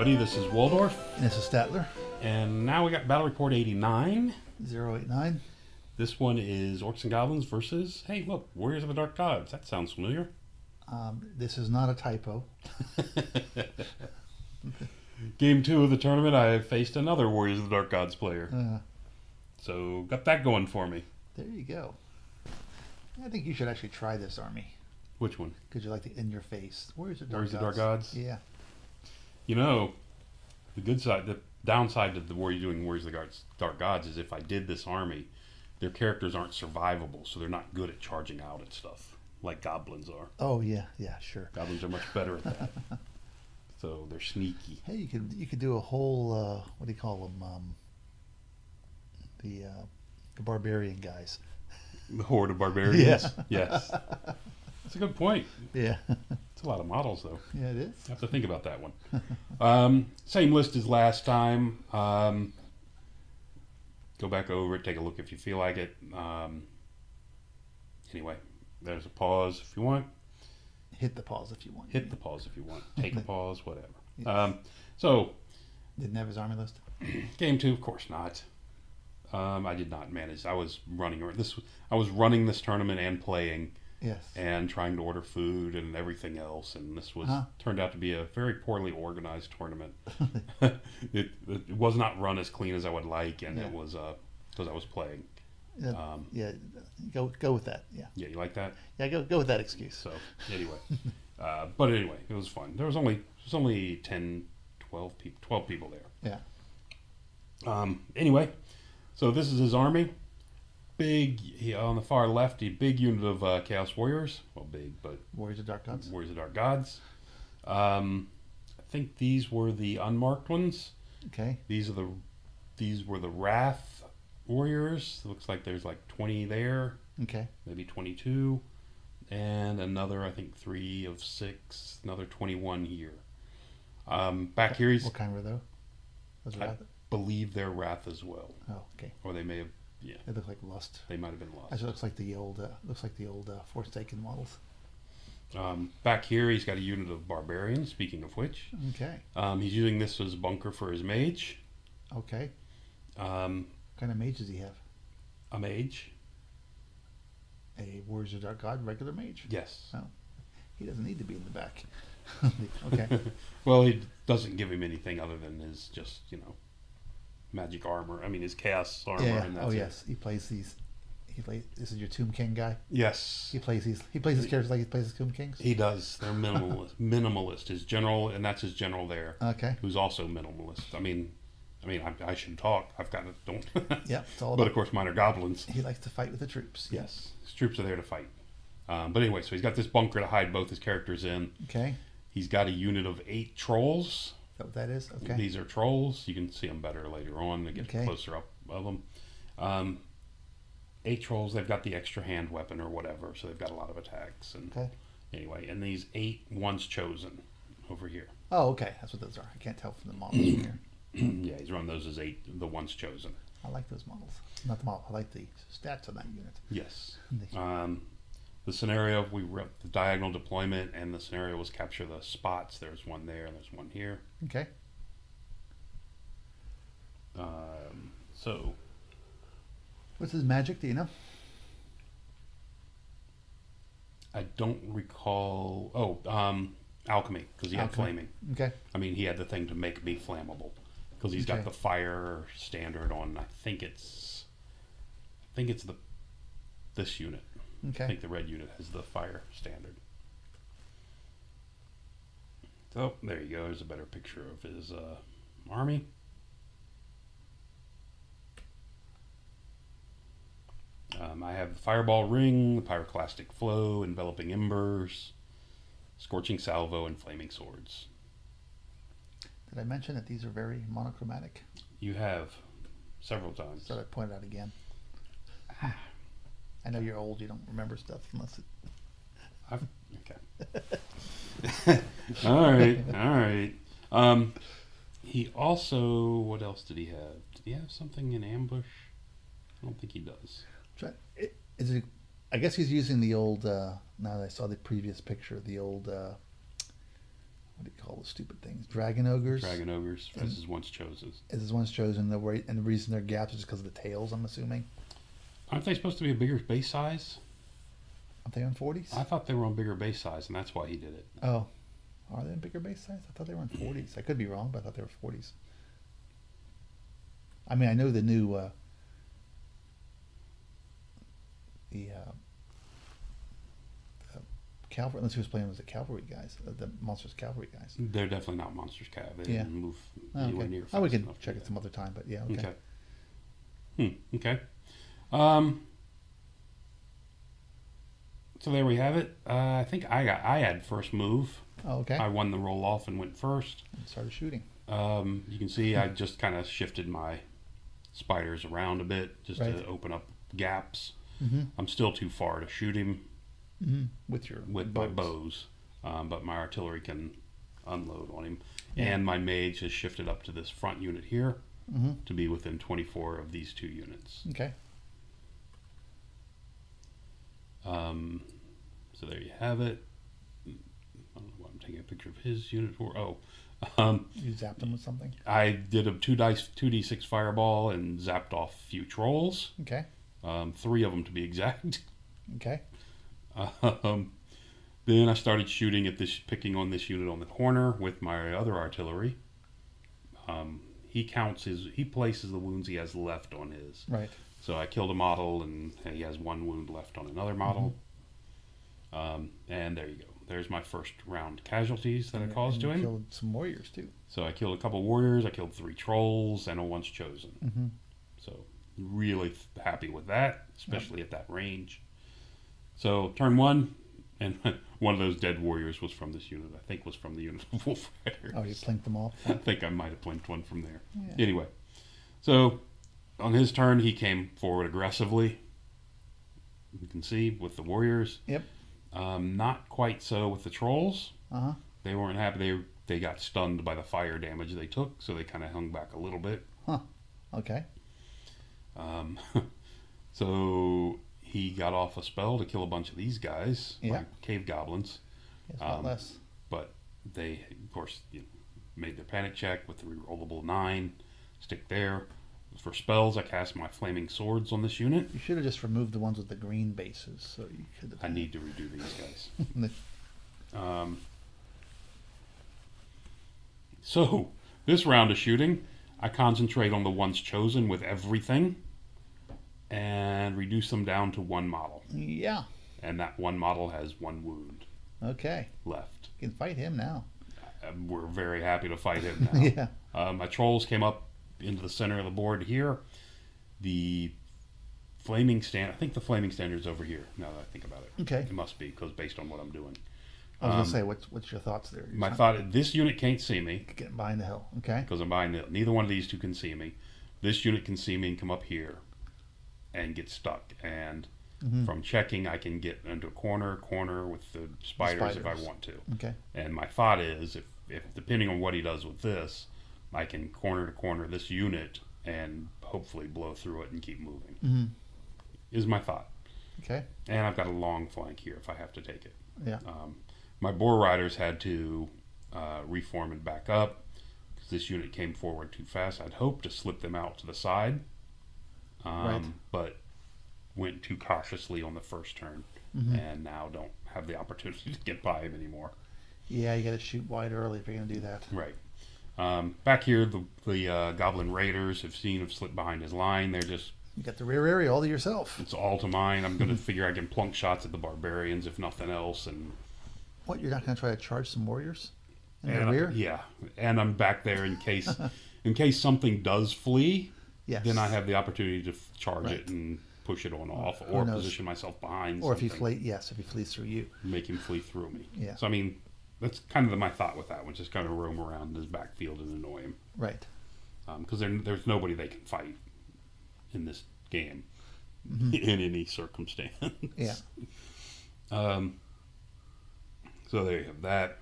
everybody. This is Waldorf. And this is Statler. And now we got Battle Report 89. 089. This one is Orcs and Goblins versus, hey, look, Warriors of the Dark Gods. That sounds familiar. This is not a typo. Game 2 of the tournament, I faced another Warriors of the Dark Gods player. So got that going for me. There you go. I think you should actually try this army. Which one? Because you like the in your face. Warriors of Warriors of Dark Gods? Yeah. You know, the good side, the downside to the Warriors of the Dark Gods is if I did this army, their characters aren't survivable, so they're not good at charging out and stuff like Goblins are. Oh yeah, sure. Goblins are much better at that. So they're sneaky. Hey, you could do a whole what do you call them? The barbarian guys. The horde of barbarians. Yeah. Yes. That's a good point. Yeah. It's a lot of models, though. Yeah, it is. I have to think about that one. Same list as last time. Go back over it, take a look if you feel like it. Anyway, there's a pause if you want. Hit the pause if you want. Hit the pause if you want. Take a pause, whatever. Yes. So, didn't have his army list. Game 2, of course not. I did not manage. I was running this tournament and playing. Yes. And trying to order food and everything else, and this was turned out to be a very poorly organized tournament. it was not run as clean as I would like, and it was because I was playing. Yeah, go with that. Yeah. Yeah, you like that? Yeah, go with that excuse. So anyway, but anyway, it was fun. There was only 10, 12 people there. Yeah. Anyway, so this is his army. Big on the far left, a big unit of Chaos Warriors. Well, big, but Warriors of Dark Gods. Warriors of Dark Gods. I think these were the unmarked ones. Okay. These were the Wrath Warriors. It looks like there's like 20 there. Okay. Maybe 22, and another I think 3 of 6. Another 21 here. Back here, what kind were those? I believe they're Wrath as well. Oh, okay. Or they may have. Yeah, they look like Lust. They might have been Lust. Actually, looks like the old Forsaken models. Back here, he's got a unit of barbarians. Speaking of which, okay, he's using this as bunker for his mage. Okay. What kind of mage does he have? A mage. A Warriors of Dark God regular mage. Yes. Oh, he doesn't need to be in the back. Okay. Well, he doesn't give him anything other than his just magic armor. I mean, his chaos armor. Yeah. And that's oh yes, he plays these. This is your Tomb King guy. Yes. He plays his characters like he plays his Tomb Kings. He does. They're minimalist. His general, and that's his general there. Okay. Who's also minimalist. I mean, I should talk. I've got to don't. Yeah. It's all. But of course, mine are goblins. He likes to fight with the troops. Yes. His troops are there to fight. But anyway, so he's got this bunker to hide both his characters in. Okay. He's got a unit of 8 trolls. Is that what that is? Okay. These are trolls. You can see them better later on to get closer up of them. 8 trolls. They've got the extra hand weapon or whatever, so they've got a lot of attacks. And anyway, and these 8 ones chosen over here. Oh, okay. That's what those are. I can't tell from the models from here. Yeah, he's run those as 8, the ones chosen. I like those models. Not the model. I like the stats on that unit. Yes. The scenario, we wrote the diagonal deployment, and the scenario was capture the spots. There's one there, and there's one here. Okay. So. What's his magic? Do you know? I don't recall. Oh, alchemy, because he had flaming. Okay. I mean, he had the thing to make me flammable, because he's got the fire standard on. I think it's this unit. Okay. I think the red unit has the fire standard. So there you go. There's a better picture of his army. I have the fireball ring, the pyroclastic flow, enveloping embers, scorching salvo, and flaming swords. Did I mention that these are very monochromatic? You have several times. So I point out again. I know you're old. You don't remember stuff unless it. Okay. All right. He also. What else did he have? Did he have something in ambush? I don't think he does. Is it? I guess he's using the old. Now that I saw the previous picture, the old what do you call those stupid things? Dragon ogres. Dragon ogres. This is once chosen. This is once chosen. And the reason they're gaps is because of the tails. I'm assuming. Aren't they supposed to be a bigger base size? Aren't they on 40s? I thought they were on bigger base size, and that's why he did it. Oh, are they on bigger base size? I thought they were on 40s. I could be wrong, but I thought they were 40s. I mean, I know the new Cavalry. Unless who was playing was the Cavalry guys, the Monsters Cavalry guys. They're definitely not Monsters Cav. They didn't move anywhere near fast we can enough check it some other time, but yeah. Okay. Okay. So there we have it. I think I had first move. Oh, okay. I won the roll off and went first. And started shooting. You can see I just kind of shifted my spiders around a bit just to open up gaps. I'm still too far to shoot him with my bows, but my artillery can unload on him. And my mage has shifted up to this front unit here to be within 24 of these 2 units. Okay. So there you have it. I don't know why I'm taking a picture of his unit for. You zapped him with something? I did a 2d6 fireball and zapped off a few trolls. Okay. 3 of them to be exact. Okay. Then I started shooting at this, picking on this unit on the corner with my other artillery. He places the wounds he has left on his. Right. So I killed a model, and he has 1 wound left on another model. And there you go. There's my first round casualties that I caused to him. Killed some warriors too. So I killed a couple warriors. I killed 3 trolls and a once chosen. So really happy with that, especially at that range. So turn 1, and one of those dead warriors was from this unit. I think was from the unit of Wolf Riders. Oh, you plinked them off? I think I might have plinked one from there. Yeah. Anyway, so on his turn, he came forward aggressively. You can see with the warriors. Yep. Not quite so with the trolls. They weren't happy. They got stunned by the fire damage they took, so they kind of hung back a little bit. Okay. So he got off a spell to kill a bunch of these guys, like cave goblins. Yes, a lot less. But they, of course, made their panic check with the rerollable 9. Stick there. For spells, I cast my flaming swords on this unit. You should have just removed the ones with the green bases. So you could have. I need to redo these guys. So this round of shooting, I concentrate on the ones chosen with everything, and reduce them down to 1 model. Yeah. And that 1 model has 1 wound. Okay. Left. You can fight him now. We're very happy to fight him now. Yeah. My trolls came up into the center of the board here. The flaming stand, I think the flaming standard's over here, now that I think about it. Okay. It must be, because based on what I'm doing. I was going to say, what's your thoughts there? My thought, this unit can't see me. Get behind the hill, okay? Because I'm behind the hill. Neither one of these 2 can see me. This unit can see me and come up here and get stuck. And from checking, I can get into a corner with the spiders if I want to. Okay. And my thought is, if depending on what he does with this, I can corner to corner this unit and hopefully blow through it and keep moving. Is my thought. Okay. And I've got a long flank here if I have to take it. Yeah. My boar riders had to reform and back up because this unit came forward too fast. I'd hoped to slip them out to the side, but went too cautiously on the first turn, and now don't have the opportunity to get by him anymore. Yeah, you got to shoot wide early if you're going to do that. Right. Back here, the Goblin Raiders have slipped behind his line. They're just... You got the rear area all to yourself. It's all to mine. I'm going to figure I can plunk shots at the barbarians, if nothing else. And what, you're not going to try to charge some warriors in the rear? Yeah, and I'm back there in case something does flee. Yes. Then I have the opportunity to charge it and push it on off, or position myself behind. Or if he flees, if he flees through you, make him flee through me. Yeah. So I mean, that's kind of my thought with that one. Just kind of roam around his backfield and annoy him. Right. Because there's nobody they can fight in this game in any circumstance. Yeah. So there you have that.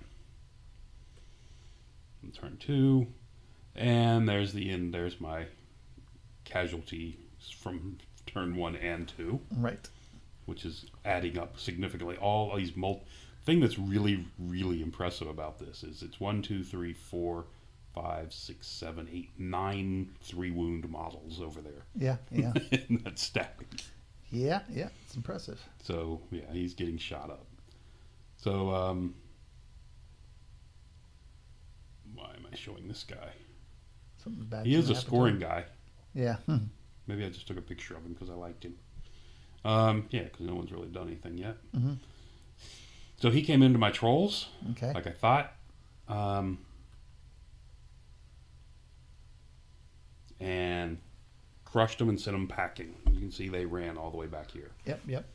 Turn 2, and there's the end. There's my casualty from turn 1 and 2. Right. Which is adding up significantly. All these thing that's really, really impressive about this is it's 1, 2, 3, 4, 5, 6, 7, 8, 9 3-wound models over there. Yeah, yeah. In that stack. Yeah, yeah. It's impressive. So, yeah, he's getting shot up. So, why am I showing this guy? Something bad. He is a scoring guy. Yeah. Maybe I just took a picture of him because I liked him. Yeah, because no one's really done anything yet. Mm-hmm. So he came into my trolls, okay, like I thought. And crushed them and sent them packing. You can see they ran all the way back here. Yep, yep.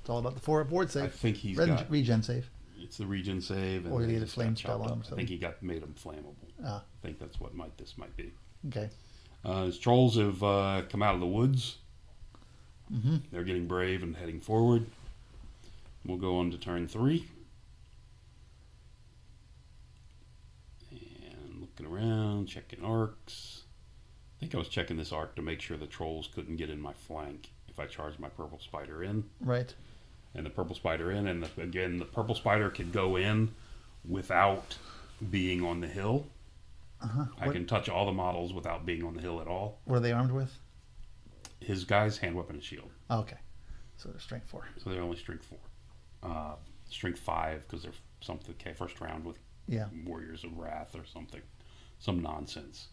It's all about the forward save. I think he's regen save. It's the regen save. Or he had a flame spell on him. I think he made them flammable. Ah. I think that's what this might be. Okay. His trolls have come out of the woods. Mm-hmm. They're getting brave and heading forward. We'll go on to turn 3. And looking around, checking orcs. I think I was checking this arc to make sure the trolls couldn't get in my flank if I charged my purple spider in. Right. And the purple spider in, and again, the purple spider could go in without being on the hill. Uh-huh. I can touch all the models without being on the hill at all. What are they armed with? His guy's hand weapon and shield. Oh, okay. So they're strength 4. So they're only strength 4. Strength 5 because they're something first round with Warriors of Wrath or something. Some nonsense.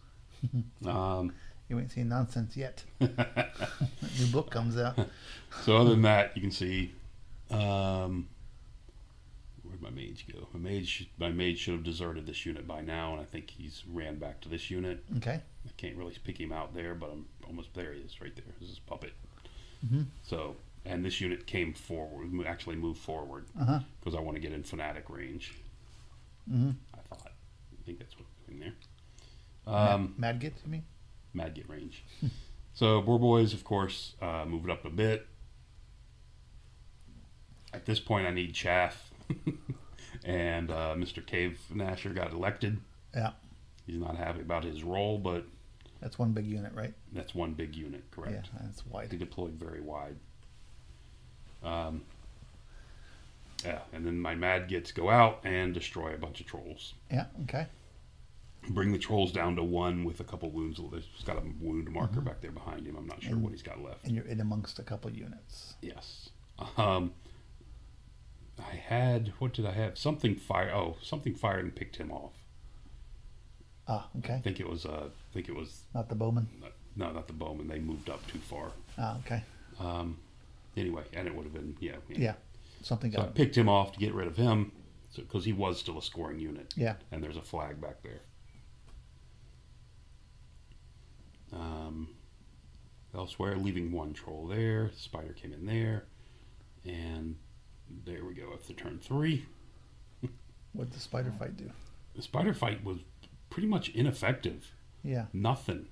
You ain't seen nonsense yet. New book comes out. So other than that, you can see where'd my mage go? My mage should have deserted this unit by now, and I think he's ran back to this unit. Okay. I can't really pick him out there, but I'm almost there. He is right there. This is puppet. Mm-hmm. So, and this unit came forward, actually moved forward because I want to get in fanatic range. Mm-hmm. I think that's what's in there. Madget, you mean? Madget range. So Boar Boys, of course, moved up a bit. At this point, I need chaff, and Mr. Cave Nasher got elected. Yeah. He's not happy about his role, but that's one big unit, right? That's one big unit, correct? Yeah, that's wide. He deployed very wide. Yeah, and then my mad gets go out and destroy a bunch of trolls. Yeah. Okay. Bring the trolls down to 1 with a couple wounds. He's got a wound marker back there behind him. I'm not sure what he's got left. And you're in amongst a couple units. Yes. I had, what did I have? Something fired. Oh, something fired and picked him off. Ah, okay. I think it was. Not the bowman. No, not the bowman. They moved up too far. Ah, okay. Anyway, and it would have been Yeah, something. So I picked him off to get rid of him, because he was still a scoring unit. Yeah. And there's a flag back there. Elsewhere, leaving 1 troll there. Spider came in there, and there we go. After turn 3. What did the spider fight do? The spider fight was pretty much ineffective. Yeah. Nothing.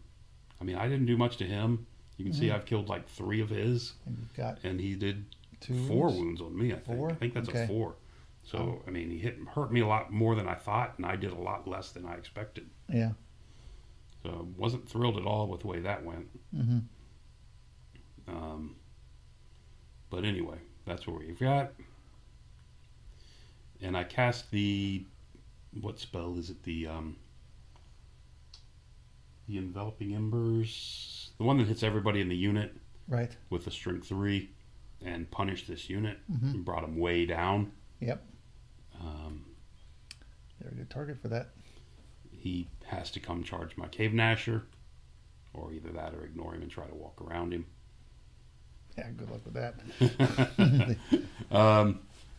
I mean, I didn't do much to him. You can see I've killed like 3 of his, and he did 4 wounds on me. I think. 4? I think that's a 4. So I mean, he hurt me a lot more than I thought, and I did a lot less than I expected. Yeah. So wasn't thrilled at all with the way that went. Mm-hmm. But anyway, that's what we've got. And I cast what spell is it? The Enveloping Embers, the one that hits everybody in the unit, right? With the strength 3, and punished this unit and brought him way down. Yep. They're a good target for that. He has to come charge my Cave Nasher, or either that or ignore him and try to walk around him. Yeah, good luck with that.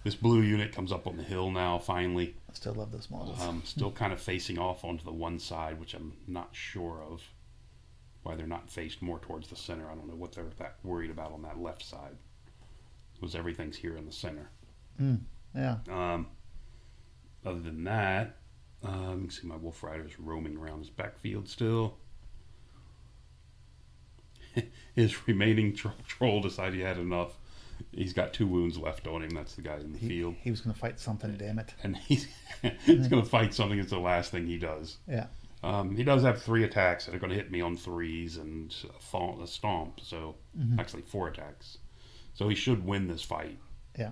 This blue unit comes up on the hill now, finally. I still love those models. Still kind of facing off onto the one side, which I'm not sure of. Why they're not faced more towards the center. I don't know what they're that worried about on that left side. Because everything's here in the center. Yeah. Other than that, you can see my Wolf Rider's roaming around his backfield still. His remaining troll decided he had enough. He's got 2 wounds left on him. That's the guy in the field. He was going to fight something, damn it. And he's going to fight something. It's the last thing he does. Yeah. He does have 3 attacks that are going to hit me on 3s and a stomp. So actually 4 attacks. So he should win this fight. Yeah.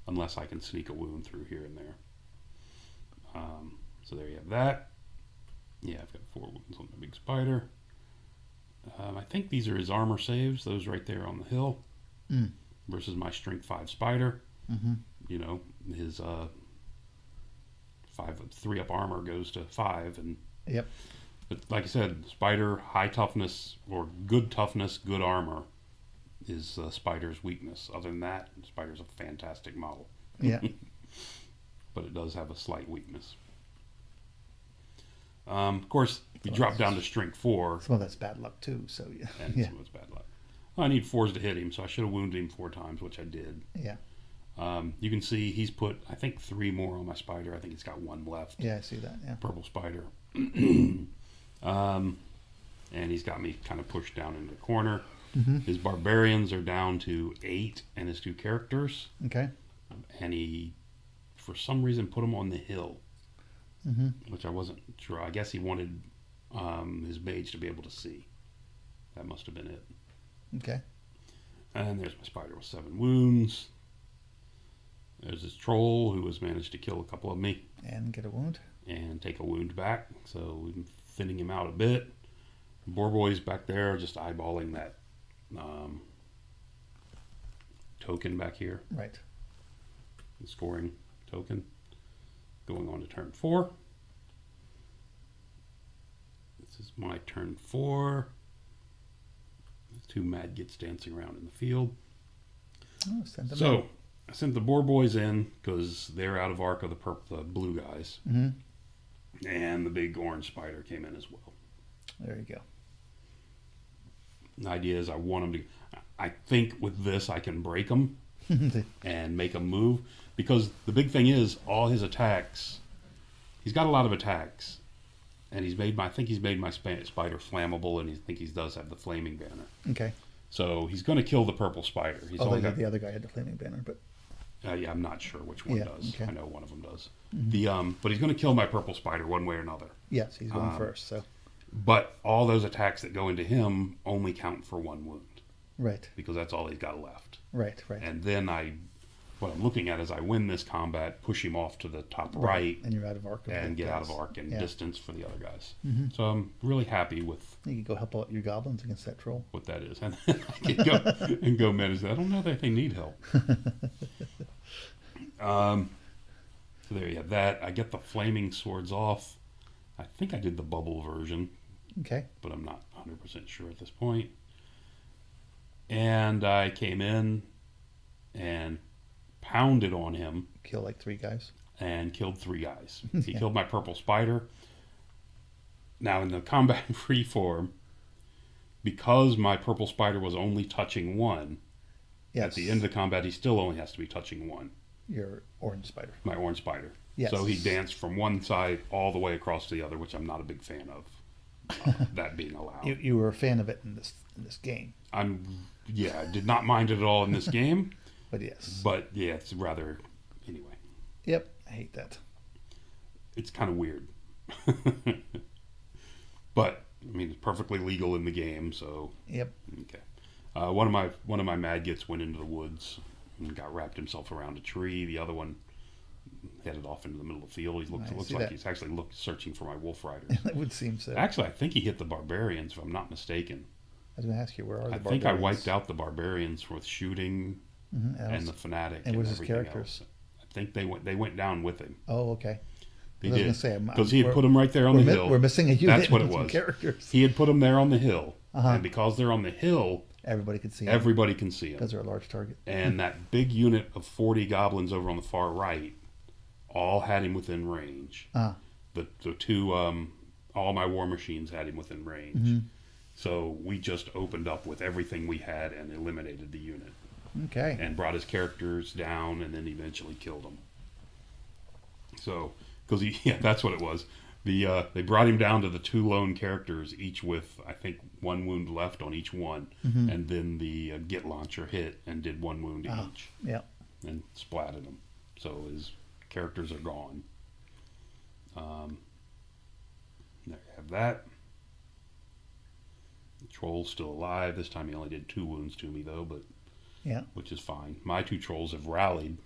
unless I can sneak a wound through here and there. So there you have that. Yeah, I've got 4 wounds on the big spider. I think these are his armor saves, those right there on the hill, versus my strength 5 spider. You know, his 3 up armor goes to 5, and but like I said, spider high toughness or good toughness, good armor is spider's weakness. Other than that, spider's a fantastic model. Yeah. But it does have a slight weakness. Of course, we drop down to strength 4. Some of that's bad luck too. So yeah. And some of it's bad luck. Well, I need 4s to hit him, so I should have wounded him 4 times, which I did. Yeah. You can see he's put, I think, 3 more on my spider. I think he's got 1 left. Yeah, I see that. Yeah. Purple spider. And he's got me kind of pushed down into the corner. His barbarians are down to 8 and his 2 characters. Okay. And he, for some reason, put them on the hill, which I wasn't sure. I guess he wanted his mage to be able to see. That must have been it. Okay. And there's my spider with 7 wounds. There's this troll who has managed to kill a couple of me. And get a wound. And take a wound back. So we've been thinning him out a bit. Boar boy's back there just eyeballing that token back here. Right. The scoring token. Going on to turn 4. This is my turn 4. The 2 mad gits dancing around in the field. Oh, send them so in. I sent the boar boys in because they're out of arc of the blue guys. And the big orange spider came in as well. There you go. The idea is I want them to... I think with this I can break them and make them move. Because the big thing is, all his attacks... He's got a lot of attacks. And he's made I think he's made my spider flammable, and I think he does have the flaming banner. Okay. So he's going to kill the purple spider. He's Although the other guy had the flaming banner, but... yeah, I'm not sure which one does. Okay. I know one of them does. But he's going to kill my purple spider one way or another. Yes, he's going first, so... But all those attacks that go into him only count for 1 wound. Right. Because that's all he's got left. Right. And then what I'm looking at is I win this combat, push him off to the top right. And you're out of arc. And get out of arc and distance for the other guys. So I'm really happy with... You can go help out your goblins against that troll. What that is. And I can go manage that. I don't know that they need help. So there you have that. I get the flaming swords off. I think I did the bubble version. Okay. But I'm not 100% sure at this point. And I came in and pounded on him. Kill like 3 guys. And killed 3 guys. He killed my purple spider. Now in the combat free form, because my purple spider was only touching 1, at the end of the combat he still only has to be touching 1. Your orange spider. My orange spider. Yes. So he danced from one side all the way across to the other, which I'm not a big fan of. That being allowed. You were a fan of it in this game. I did not mind it at all in this game. But yes. But yeah, it's rather anyway. Yep, I hate that. It's kind of weird. But I mean, it's perfectly legal in the game, so. Yep. Okay. One of my mad gits went into the woods and got wrapped himself around a tree. The other one headed off into the middle of the field. He looks like he's actually searching for my wolf riders. It would seem so. Actually, I think he hit the barbarians, if I'm not mistaken. I was going to ask you, where are the barbarians? I think I wiped out the barbarians with shooting and the fanatic and what was his everything characters? else. I think they went down with him. Oh, okay. They did, because he had put them right there on the hill. We're missing a unit. That's what it was. Characters. He had put them there on the hill, and because they're on the hill, everybody can see them. Everybody can see them because they're a large target. And that big unit of 40 goblins over on the far right, all had him within range. The 2, all my war machines had him within range. So we just opened up with everything we had and eliminated the unit. Okay. And brought his characters down and then eventually killed them. So, because that's what it was. They brought him down to the 2 lone characters, each with, I think, 1 wound left on each one. And then the git launcher hit and did 1 wound each. Yeah. And splatted them. So his characters are gone. There you have that. The troll's still alive. This time he only did 2 wounds to me, though, but which is fine. My 2 trolls have rallied.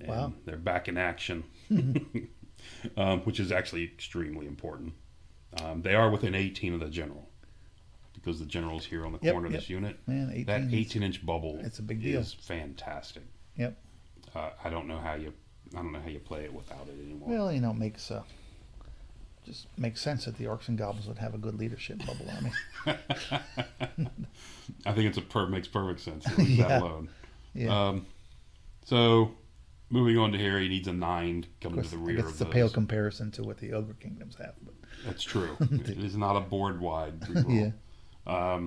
And wow. they're back in action, which is actually extremely important. They are within 18 of the general, because the general's here on the corner of this unit. Man, 18 that 18-inch bubble, it's a big deal. Is fantastic. Yep. I don't know how you play it without it anymore. Well, you know, it just makes sense that the Orcs and Goblins would have a good leadership bubble army. I think makes perfect sense. That alone. Yeah. So, moving on to here, he needs a 9 coming to the rear of those. It's a pale comparison to what the Ogre Kingdoms have. But. That's true. It is not a board-wide reroll. Yeah.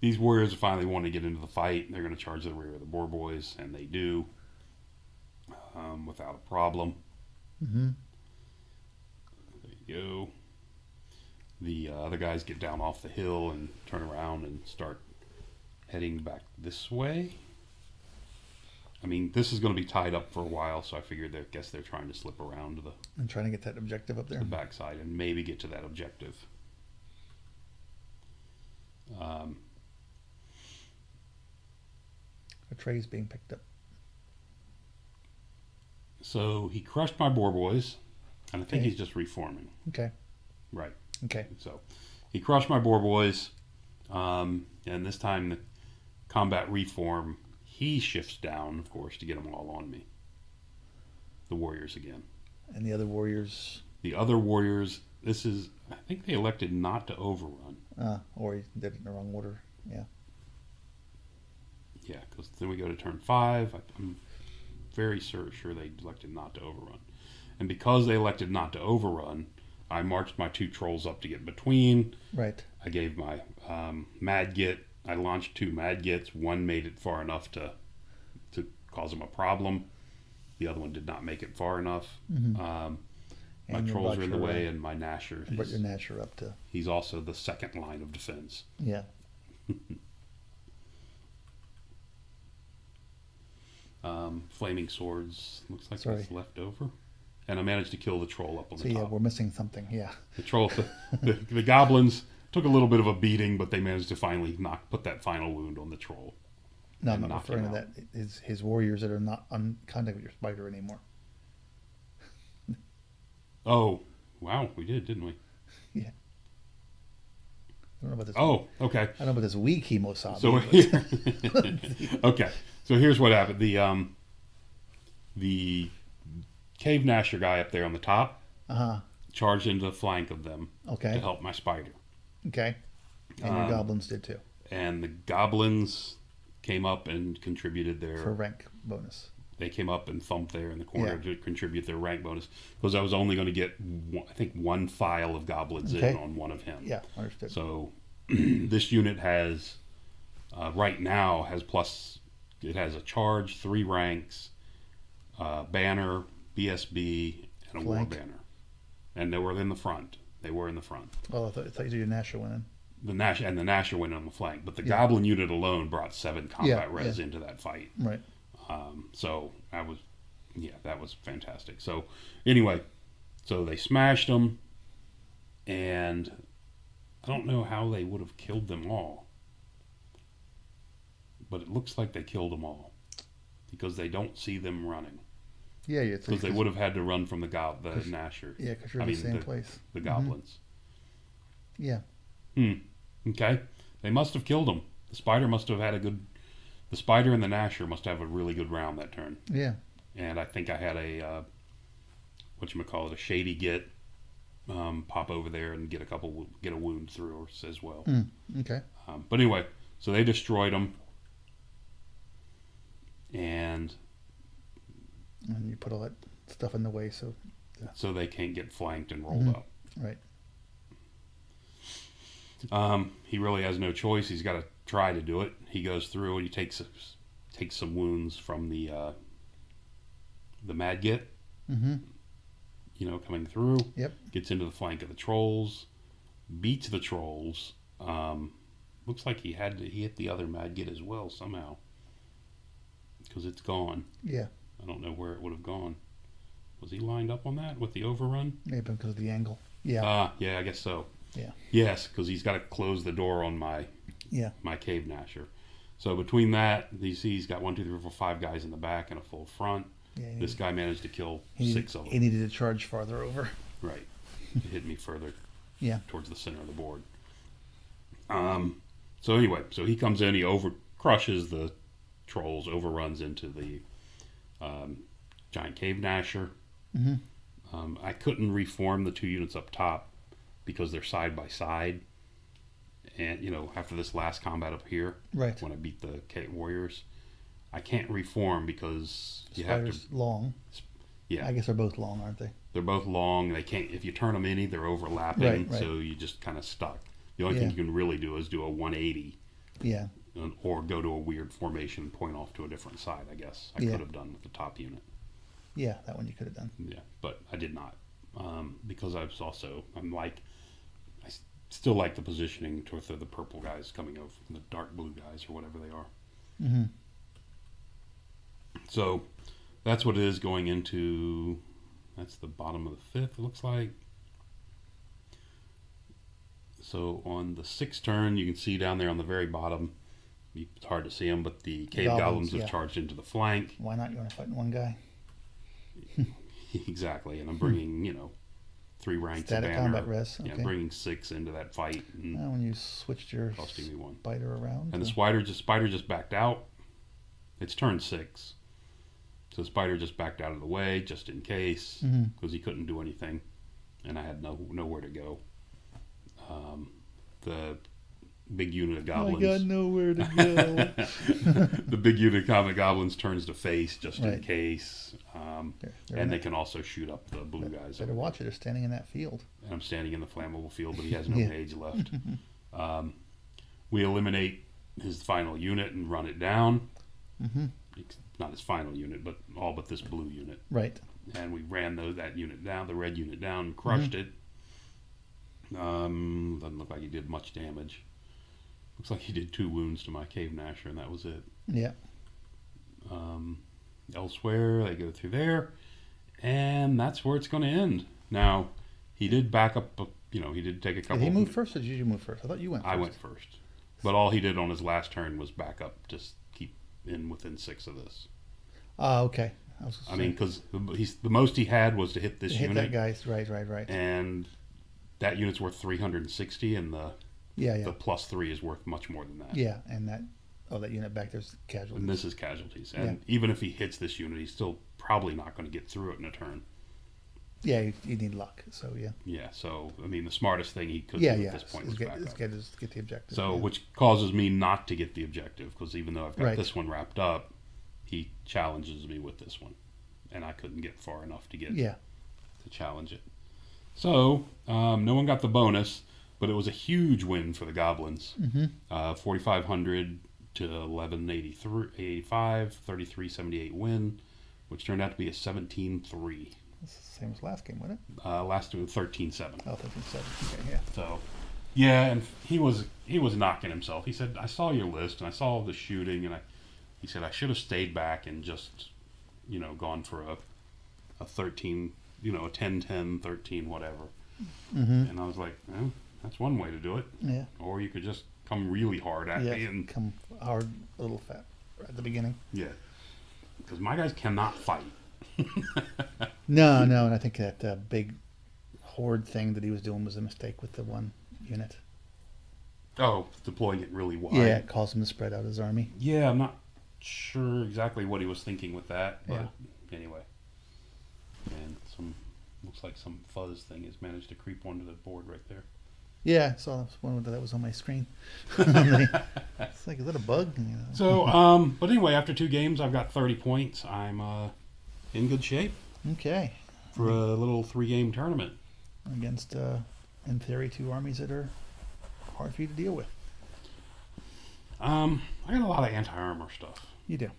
These warriors finally want to get into the fight. They're going to charge the rear of the boar boys, and they do without a problem. Mm-hmm. There you go. The other guys get down off the hill and turn around and start heading back this way. I mean, this is going to be tied up for a while, so I figured I guess they're trying to slip around to and trying to get that objective up there. The backside and maybe get to that objective. A tray's being picked up. So he crushed my boar boys, and I think he's just reforming. Okay. Right. Okay. So he crushed my boar boys, and this time the combat reform, he shifts down, of course, to get them all on me. The warriors again. And the other warriors? The other warriors, I think they elected not to overrun. Or he did it in the wrong order. Yeah. Yeah, because then we go to turn 5. I'm very sure they elected not to overrun. And because they elected not to overrun, I marched my 2 trolls up to get between. Right. I gave my Mad Git. I launched 2 Mad Gits. One made it far enough to cause them a problem. The other one did not make it far enough. Mm-hmm. My trolls are in the way, and my Gnasher. But your Gnasher up to. He's also the second line of defense. Yeah. Flaming swords looks like it's left over, and I managed to kill the troll up on the top. So yeah, we're missing something. Yeah. The troll, the goblins took a little bit of a beating, but they managed to finally put that final wound on the troll. No, I'm not referring to that. His warriors that are not on contact with your spider anymore. Oh, wow, we did, didn't we? Yeah. I don't know about this. Oh, okay. I don't know about this weak Hemosabi. So here, okay. So here's what happened. The Cave Gnasher guy up there on the top charged into the flank of them to help my spider. Okay. And your goblins did too. And the goblins came up and contributed their... For rank bonus. They came up and thumped there in the corner to contribute their rank bonus. Because I was only going to get, I think, 1 file of goblins in on one of him. Yeah, understood. So this unit has, right now, it has a charge, 3 ranks, banner, BSB, and a war banner. And they were in the front. Well, I thought your Gnasher went in. The Gnasher went on the flank, but the Goblin unit alone brought 7 combat res into that fight. Right. So that was fantastic. So anyway, so they smashed them, and I don't know how they would have killed them all, but it looks like they killed them all because they don't see them running. Yeah, because they would have had to run from the Gnasher. Yeah, because you're in the same place. The goblins. Yeah. Okay. They must have killed them. The spider must have had the spider and the Gnasher must have a really good round that turn. Yeah. And I think I had a a shady git pop over there and get a wound through us as well. Okay. But anyway, so they destroyed them, and you put all that stuff in the way so they can't get flanked and rolled up. Right. He really has no choice. He's got to try to do it. He goes through and he takes some wounds from the Mad Git. Coming through. Yep. Gets into the flank of the trolls, beats the trolls. Looks like he hit the other Mad Git as well somehow, because it's gone. Yeah. I don't know where it would have gone. Was he lined up on that with the overrun? Maybe because of the angle. Yeah. Yeah, I guess so. Yeah. Yes, because he's got to close the door on my Cave Gnasher. So between that, you see he's got 1, 2, 3, 4, 5 guys in the back and a full front. Yeah, this guy managed to kill 6 of them. He needed to charge farther over. Right. It hit me further towards the center of the board. So anyway, so he comes in, he crushes the trolls, overruns into the giant cave gnasher. I couldn't reform the 2 units up top because they're side by side. And, you know, after this last combat up here, when I beat the warriors, I can't reform because you have to... long. Yeah. I guess they're both long, aren't they? They're both long. They can't... If you turn them any, they're overlapping, so you just kind of stuck. The only thing you can really do is do a 180. Yeah. Or go to a weird formation and point off to a different side, I guess. I could have done with the top unit. Yeah, that one you could have done. Yeah, but I did not. Because I still like the positioning toward the purple guys coming over, the dark blue guys or whatever they are. So that's what it is going into, that's the bottom of the 5th, it looks like. So on the 6th turn, you can see down there on the very bottom, it's hard to see them, but the cave goblins have charged into the flank. Why not? You want to fight one guy? Exactly, and I'm bringing, you know, 3 ranks Static of banner. Combat Res. Okay. Yeah, bringing 6 into that fight. And when you switched your costing me 1 spider around. And the spider just backed out. It's turn 6. So the spider just backed out of the way, just in case, because he couldn't do anything. And I had nowhere to go. The big unit of goblins. I got nowhere to go. The big unit of common goblins turns to face just in case. And they can also shoot up the blue guys. Better watch it. They're standing in that field. And I'm standing in the flammable field, but he has no mage left. We eliminate his final unit and run it down. Not his final unit, but all but this blue unit. Right. And we ran that unit down, the red unit down, and crushed it. Doesn't look like he did much damage. Looks like he did 2 wounds to my cave gnasher, and that was it. Yeah. Elsewhere, they go through there, and that's where it's going to end. Now, he did back up, he did take a couple... Did he move first, or did you move first? I thought you went first. I went first. But all he did on his last turn was back up, just keep within 6 of this. Okay. I mean, because the most he had was to hit this unit. Hit that guy's, right. And that unit's worth 360, and the +3 is worth much more than that. Yeah, and that unit back there's casualties. And this is casualties. And even if he hits this unit, he's still probably not going to get through it in a turn. Yeah, you need luck, so yeah. Yeah, so, I mean, the smartest thing he could do at this point was back up. Get the objective. So, which causes me not to get the objective, because even though I've got this one wrapped up, he challenges me with this one. And I couldn't get far enough to challenge it. So, no one got the bonus, but it was a huge win for the goblins. 4,500 to 1185, 3378 win, which turned out to be a 17-3. That's the same as last game, wasn't it? Last game was 13-7. Oh, 13-7. Okay, yeah. So, yeah, and he was knocking himself. He said, I saw your list, and I saw the shooting, and he said, I should have stayed back and just, gone for a 13, a 10-10, 13, whatever. And I was like, well, that's one way to do it. Yeah. Or you could just come really hard at me. And come hard, a little fat at the beginning. Yeah. Because my guys cannot fight. No, and I think that big horde thing that he was doing was a mistake with the one unit. Oh, deploying it really wide. Yeah, it caused him to spread out his army. Yeah, I'm not sure exactly what he was thinking with that, but anyway. And looks like some fuzz thing has managed to creep onto the board right there. Yeah, I saw one that was on my screen. It's like, is that a bug? So, but anyway, after 2 games, I've got 30 points. I'm in good shape. Okay. For a little 3-game tournament. Against, in theory, 2 armies that are hard for you to deal with. I got a lot of anti-armor stuff. You do.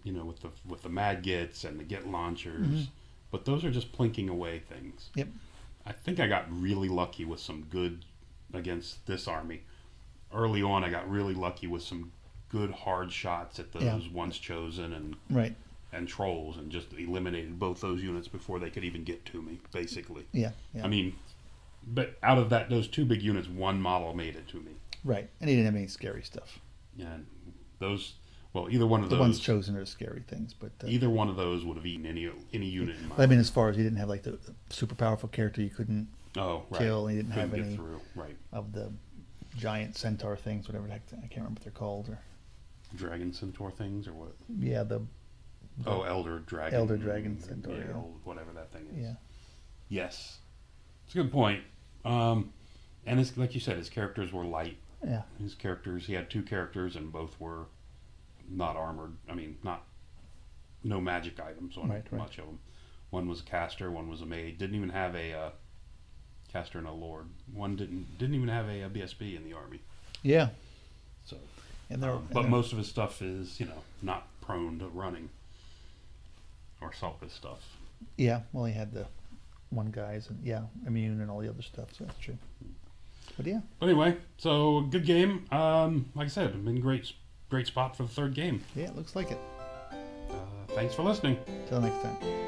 With the Mad Gits and the Git launchers. But those are just plinking away things. Yep. I think I got really lucky with some good against this army. Early on, I got really lucky with some good hard shots at those once chosen and trolls, and just eliminated both those units before they could even get to me, basically. Yeah. I mean, but out of those 2 big units, 1 model made it to me. Right, and he didn't have any scary stuff. And Well, either one of the those. The ones chosen are scary things, but either one of those would have eaten any unit. In my I mean, as far as he didn't have like the super powerful character you couldn't kill, and he didn't have any of the giant centaur things, whatever the heck, I can't remember what they're called, or dragon centaur things, or what? Yeah, the elder dragon. Elder dragon centaur. Yeah, whatever that thing is. Yeah. Yes, it's a good point. And it's, like you said, his characters were light. Yeah. He had 2 characters, and both were not armored. I mean, no magic items on much of them. One was a caster, one was a mage. Didn't even have a caster and a lord. One didn't even have a BSB in the army. Yeah. So, but most of his stuff is not prone to running or Salka's stuff. Yeah. Well, he had the one guys and immune and all the other stuff. So that's true. But yeah. But anyway, so good game. Like I said, been great spot for the 3rd game. Yeah, it looks like it. Thanks for listening. Till next time.